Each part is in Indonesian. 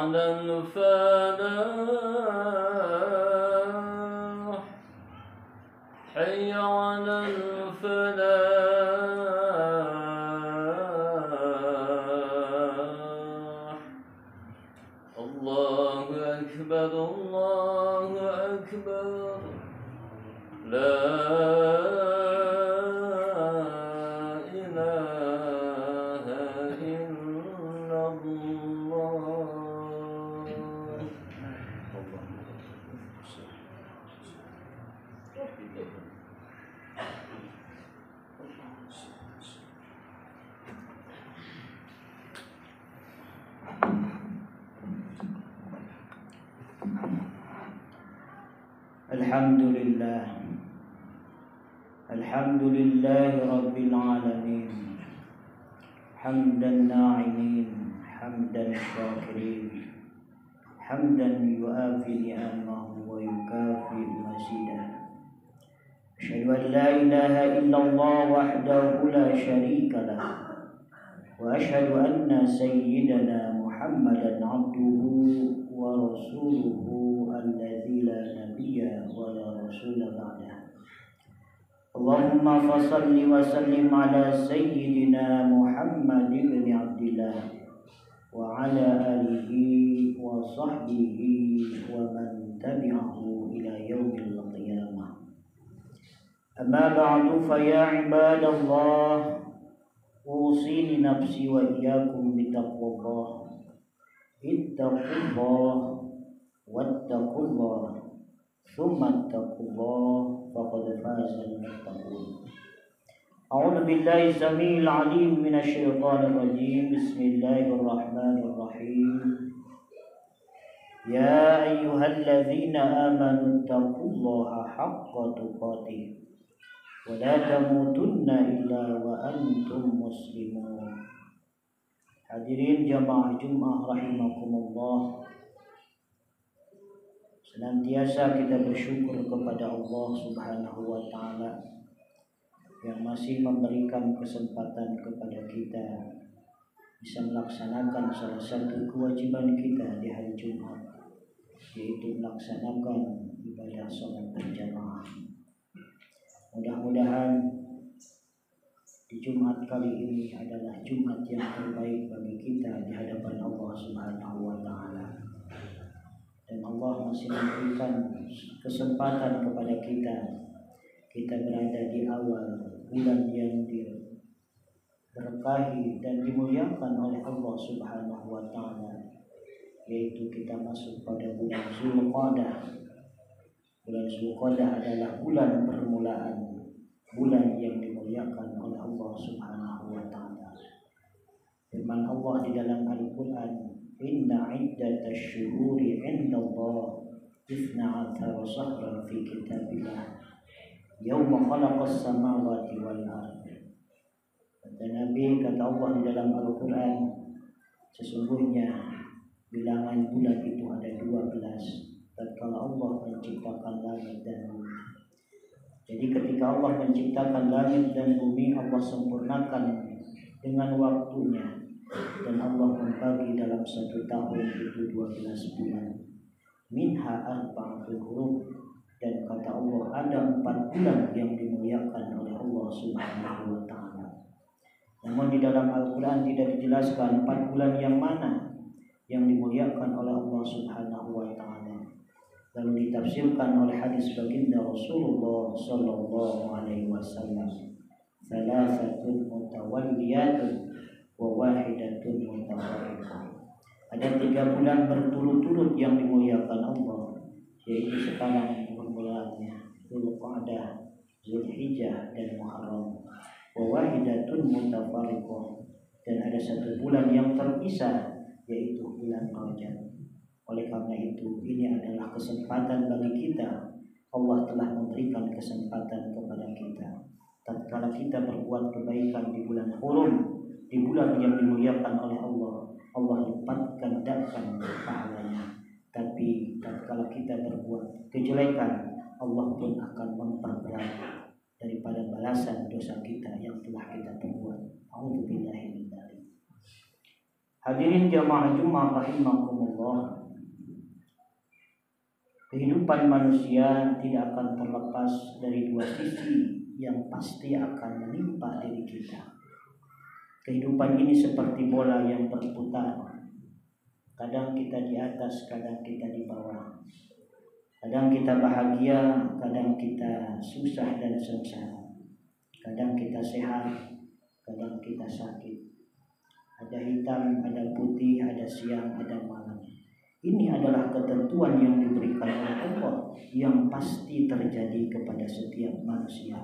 على الفلاح حي على الفلاح الله أكبر الله أكبر لا إله إلا الله. Alhamdulillah Rabbil Alamin Hamdan na'imin Hamdan syakirin Hamdan yu'afi ni'amahu wa yukafi masidah. Asyhadu an la ilaha illallah wahdahu la syarika lah wa asyhadu anna sayyidana Muhammadan abduhu wa rasuluhu alladzi la nabiyya wa la rasula ba'dah. Allahumma fasalli wa sallim ala sayyidina Muhammad ibn Abdillah wa ala alihi wa sahbihi wa man tabi'ahu ila yaumil qiyamah. Amma ba'du fa ya ibadallah usini nafsi wa iyyakum bittaqwallah. Ittaqullah wattaqullah thumma ittaqullah faqad fazal muttaqun. A'udzu billahi samil alim minasy syaithanir rajim. Bismillahirrahmanirrahim. Ya ayyuhalladzina amanu taqullaha haqqa tuqatih wa la tamutunna illa wa antum muslimun. Hadirin jamaah Jumat rahimakumullah. Senantiasa kita bersyukur kepada Allah Subhanahu wa taala yang masih memberikan kesempatan kepada kita bisa melaksanakan salah satu kewajiban kita di hari Jumat, yaitu melaksanakan ibadah salat berjamaah. Mudah-mudahan di Jumat kali ini adalah Jumat yang terbaik bagi kita di hadapan Allah Subhanahu wa taala. Dan Allah masih memberikan kesempatan kepada kita berada di awal bulan yang diberkahi dan dimuliakan oleh Allah Subhanahu wa taala, yaitu kita masuk pada bulan Zulqa'dah. Bulan Zulqa'dah adalah bulan permulaan, bulan yang dimuliakan oleh Allah Subhanahu wa taala. Firman Allah di dalam Al-Qur'an, inna iddatash syuhuri 'indallah 12 syahran fi kitabillah yauma khalaqas samawati wal ardh. Kata Nabi, kata Allah di dalam Al-Qur'an, sesungguhnya bilangan bulan itu ada 12 tatkala Allah menciptakan langit dan bumi. Jadi ketika Allah menciptakan langit dan bumi, Allah sempurnakan dengan waktunya, dan Allah membagi dalam satu tahun itu 12 bulan. Minha arba'atul hurum, dan kata Allah ada 4 bulan yang dimuliakan oleh Allah Subhanahu wa taala. Namun di dalam Al-Qur'an tidak dijelaskan 4 bulan yang mana yang dimuliakan oleh Allah Subhanahu wa taala. Lalu ditafsirkan oleh hadis baginda Rasulullah sallallahu alaihi wasallam, salasatun mutawalliyatun wa wahidatun mutafarriqah. Ada 3 bulan berturut-turut yang dimuliakan Allah, yaitu sekarang permulaannya Zulqa'dah, Zulhijjah dan Muharram. Wa wahidatun mutafarriqah, dan ada 1 bulan yang terpisah, yaitu bulan Rajab. Oleh karena itu, ini adalah kesempatan bagi kita. Allah telah memberikan kesempatan kepada kita. Tatkala kita berbuat kebaikan di bulan Hurum, di bulan yang dimuliakan oleh Allah, Allah lipat gandakan pahalanya. Tapi tatkala kita berbuat kejelekan, Allah pun akan memperberat daripada balasan dosa kita yang telah kita perbuat. A'udzubillahi min dzalik. Hadirin jamaah Jumat rahimakumullah. Kehidupan manusia tidak akan terlepas dari dua sisi yang pasti akan menimpa diri kita. Kehidupan ini seperti bola yang berputar. Kadang kita di atas, kadang kita di bawah. Kadang kita bahagia, kadang kita susah dan sengsara. Kadang kita sehat, kadang kita sakit. Ada hitam, ada putih, ada siang, ada malam. Ini adalah ketentuan yang diberikan oleh Allah yang pasti terjadi kepada setiap manusia.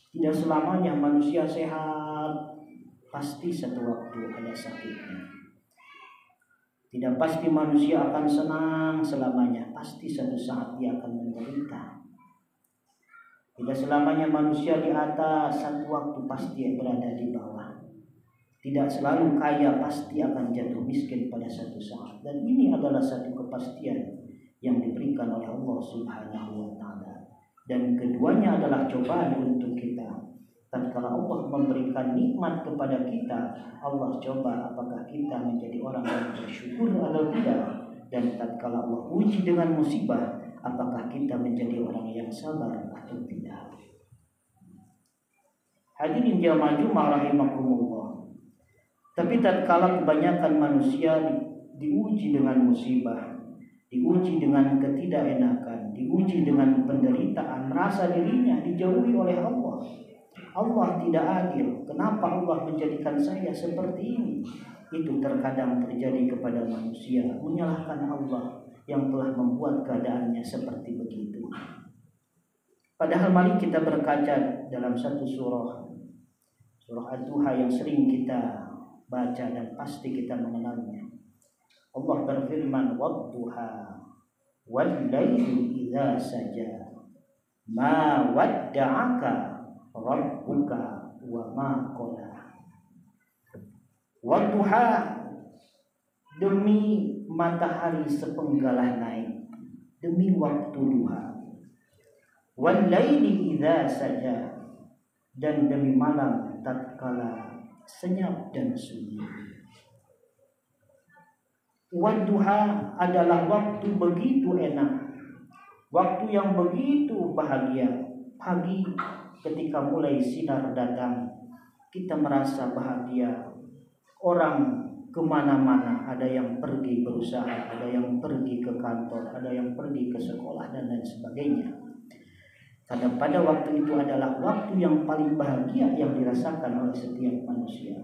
Tidak selamanya manusia sehat, pasti satu waktu ada sakitnya. Tidak pasti manusia akan senang selamanya, pasti satu saat dia akan menderita. Tidak selamanya manusia di atas, satu waktu pasti berada di bawah. Tidak selalu kaya, pasti akan jatuh miskin pada satu saat. Dan ini adalah satu kepastian yang diberikan oleh Allah Subhanahu wa Ta'ala. Dan keduanya adalah cobaan untuk kita. Tatkala Allah memberikan nikmat kepada kita, Allah coba apakah kita menjadi orang yang bersyukur atau tidak. Dan tatkala Allah uji dengan musibah, apakah kita menjadi orang yang sabar atau tidak. Hadirin jamaah Jumat rahimakumullah. Tapi tatkala kebanyakan manusia diuji dengan musibah, diuji dengan ketidakenakan, diuji dengan penderitaan, merasa dirinya dijauhi oleh Allah. Allah tidak adil. Kenapa Allah menjadikan saya seperti ini? Itu terkadang terjadi kepada manusia, menyalahkan Allah yang telah membuat keadaannya seperti begitu. Padahal mari kita berkaca dalam satu surah Ad-Duha yang sering kita baca dan pasti kita mengenalnya. Allah berfirman, "Wadduha wal-laili idza saja ma wadda'aka rabbuka wa ma qala." Wadduha, demi matahari sepenggalah naik, demi waktu duha. Wal-laili idza saja, dan demi malam tatkala senyap dan sunyi. Wadduha adalah waktu begitu enak, waktu yang begitu bahagia. Pagi ketika mulai sinar datang, kita merasa bahagia. Orang kemana-mana, ada yang pergi berusaha, ada yang pergi ke kantor, ada yang pergi ke sekolah dan lain sebagainya. Karena pada waktu itu adalah waktu yang paling bahagia yang dirasakan oleh setiap manusia.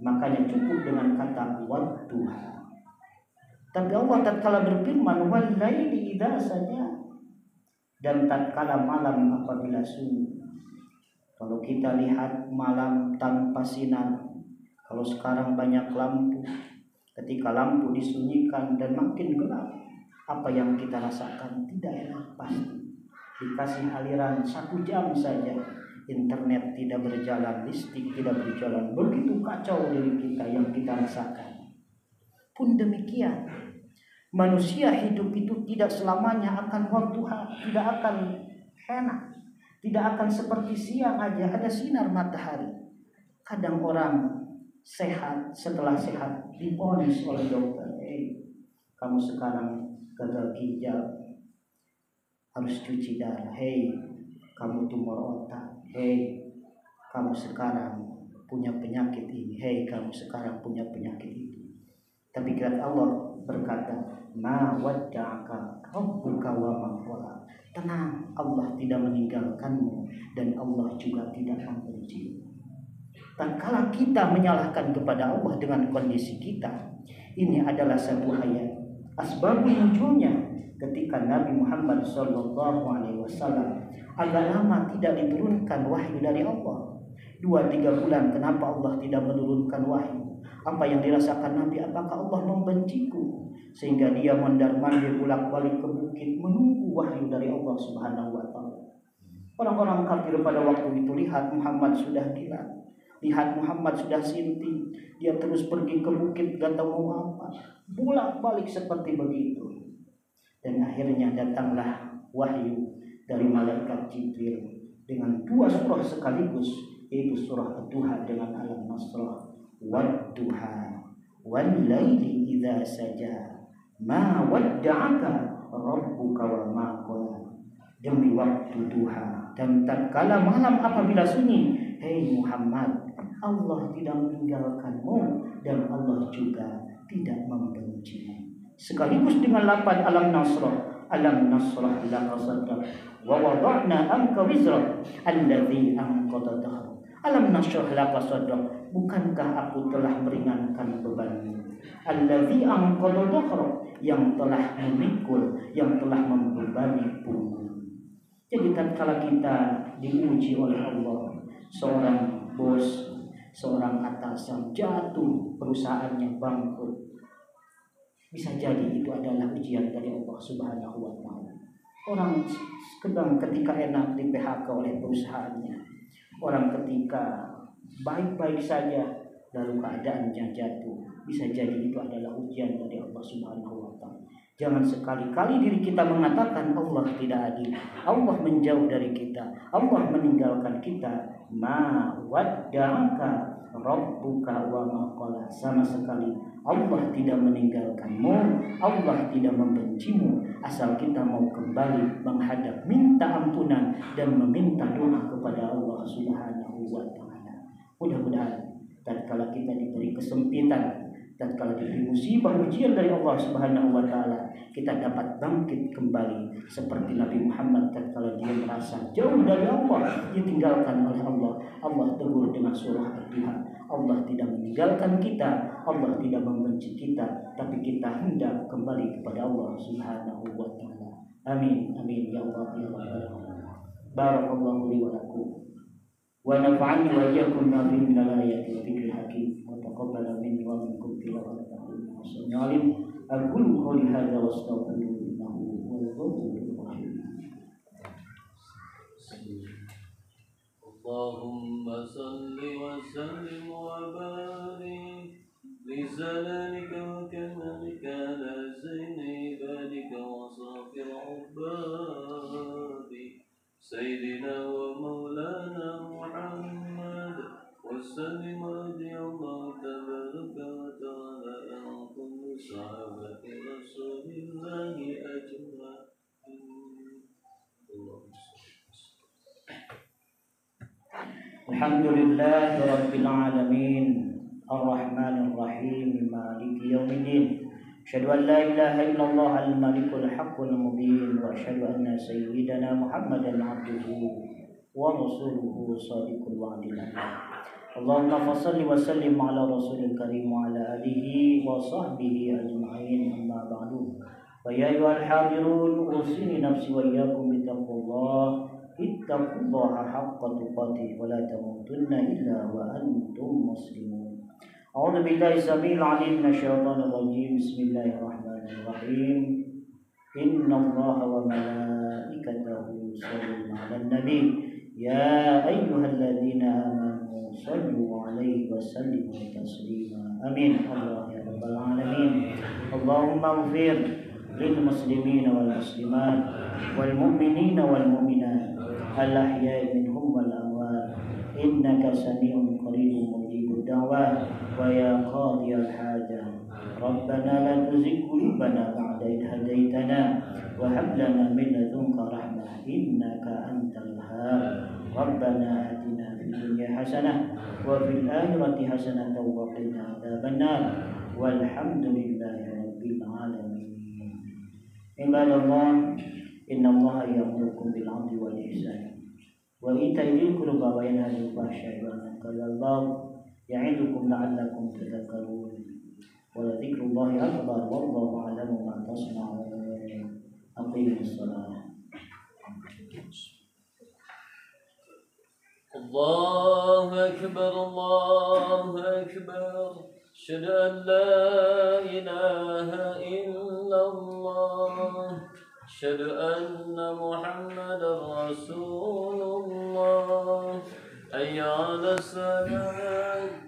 Makanya cukup dengan kata wadduha. Tapi Allah tatkala berfirman wal-laili idza saja, dan tatkala malam apabila sunyi. Kalau kita lihat malam tanpa sinar, kalau sekarang banyak lampu, ketika lampu disunyikan dan makin gelap, apa yang kita rasakan? Tidak enak pasti. Dikasih aliran 1 jam saja, internet tidak berjalan, listrik tidak berjalan, begitu kacau diri kita yang kita rasakan. Pun demikian, manusia hidup itu tidak selamanya akan wadduha, tidak akan enak, tidak akan seperti siang aja ada sinar matahari. Kadang orang sehat, setelah sehat divonis oleh dokter, kamu sekarang gagal ginjal, harus cuci darah. Kamu tumor otak. Kamu sekarang punya penyakit ini. Kamu sekarang punya penyakit itu. Tapi Allah berkata, ma wadda'aka rabbuka wa ma qala. Tenang, Allah tidak meninggalkanmu dan Allah juga tidak membencimu. Tatkala kita menyalahkan kepada Allah dengan kondisi kita, ini adalah satu ayat. Asbabun nuzulnya, ketika Nabi Muhammad SAW agak lama tidak diturunkan wahyu dari Allah, 2-3 bulan. Kenapa Allah tidak menurunkan wahyu? Apa yang dirasakan Nabi? Apakah Allah membenciku sehingga dia mondar-mandir bolak-balik ke bukit menunggu wahyu dari Allah Subhanahu wa Ta'ala? Orang-orang kafir pada waktu itu lihat Muhammad sudah gila, lihat Muhammad sudah sinting, dia terus pergi ke bukit gak tahu mau apa, bolak-balik seperti begitu. Dan akhirnya datanglah wahyu dari malaikat Jibril dengan 2 surah sekaligus, yaitu surah Ad-Duha dengan Alam Nasrah. wadduha wal laili idza saja ma wadda'aka rabbuka wa ma qala. Demi waktu duha dan tatkala malam apabila sunyi, hei Muhammad, Allah tidak meninggalkanmu dan Allah juga tidak membencimu. Sekaligus dengan lapan alam nasrah laka sadrak wa wada'na anka wizrak alladzi anqadha dhahrak. Alam nasrah laka sadrak, bukankah aku telah meringankan bebanmu? Alladzi anqadha dhahrak, yang telah memikul, yang telah membebani punggungmu. Jadi tatkala kita diuji oleh Allah, seorang bos, seorang atasan jatuh, perusahaannya bangkrut, bisa jadi itu adalah ujian dari Allah Subhanahu wa Ta'ala. Orang sedang ketika enak di PHK oleh perusahaannya, orang ketika baik-baik saja lalu keadaannya jatuh, bisa jadi itu adalah ujian dari Allah Subhanahu wa Ta'ala. Jangan sekali-kali diri kita mengatakan Allah tidak adil, Allah menjauh dari kita, Allah meninggalkan kita. Ma wadda'aka rabbuka wa ma qala. Sama sekali Allah tidak meninggalkanmu, Allah tidak membencimu, asal kita mau kembali menghadap, minta ampunan dan meminta doa kepada Allah Subhanahu wa Ta'ala. Mudah-mudahan tatkala kita diberi kesempitan, tatkala diberi musibah ujian dari Allah Subhanahu wa Ta'ala, kita dapat bangkit kembali seperti Nabi Muhammad tatkala dia merasa jauh dari Allah, ditinggalkan oleh Allah. Allah tegur dengan surah Al-Duha, Allah tidak meninggalkan kita, Allah tidak membenci kita, tapi kita hendak kembali kepada Allah Subhanahu wa Ta'ala. Amin amin ya Allah ya Rabbal alamin. Barakallahu li wa lakum wa nafa'ani wa iyyakum ma fihi min al-ayati wa dhikril hakim wa taqabbala minni wa minkum tilawatahu wa sallim. Aqulu qawli hadza wa astaghfiruhu innahu huwal ghafurur rahim. Allahumma salli wa sallim wa barik li zalalika wa kamalika ala sayyidi ibadika wa safir ubadi sayyidina wa maulana Muhammad wa sallim radiyallahu tabaraka wa ta'ala an kulli sahabati rasulillahi ajma'in. Alhamdulillahi rabbil alamin, arrahmanir rahim, maliki yaumiddin. Asyhadu an la ilaha illallah al-malikul haqqul mubin wa asyhadu anna sayyidana Muhammadan abduhu wa rasuluhu shadiqul wa'dil amin. Allahumma fassalli wa sallim ala rasulil karim wa ala alihi wa sahbihi ajma'in, amma ba'du. Wa ya ayyuhal hadirun, usini nafsi wa iyyakum bittaqwallah. Ittaqullaha haqqa tuqatih wa la tamutunna illa wa antum muslimun. A'udzu billahi samil alim minasyaitonir rajim. Bismillahirrahmanirrahim. Innallaha wa malaikatahu yusholluna 'alan nabi. Ya ayyuhalladzina amanu shallu 'alaihi wa sallimu taslima. Amin. Allah ya rabbal alamin. Allahumma ighfir lil muslimina wal muslimat wal mu'minina wal mu'minat al-ahya'i minhum wal amwat, innaka sami'un qaribun mujibud da'wat wa ya qadiyal hajat. Rabbana la tuzigh qulubana ba'da idh hadaitana wa hab lana min ladunka rahmah innaka antal wahhab. Rabbana atina fid dunya hasanah wa fil akhirati hasanah wa qina adzabannar. Walhamdulillahi rabbil alamin. Ibadallah, innallaha ya'murukum bil 'adli wal ihsan wa ita'i dzil qurba wa yanha 'anil fahsya'i wal munkari wal baghi ya'idukum la'allakum tadhakkarun. Wa dzikrullahi akbar wallahu a'lamu ma tasna'un. Aqimus shalah. Allahu akbar, Allahu akbar. Asyhadu an la ilaha illallah. Asyhadu anna Muhammadar Rasulullah. Hayya 'alas salat.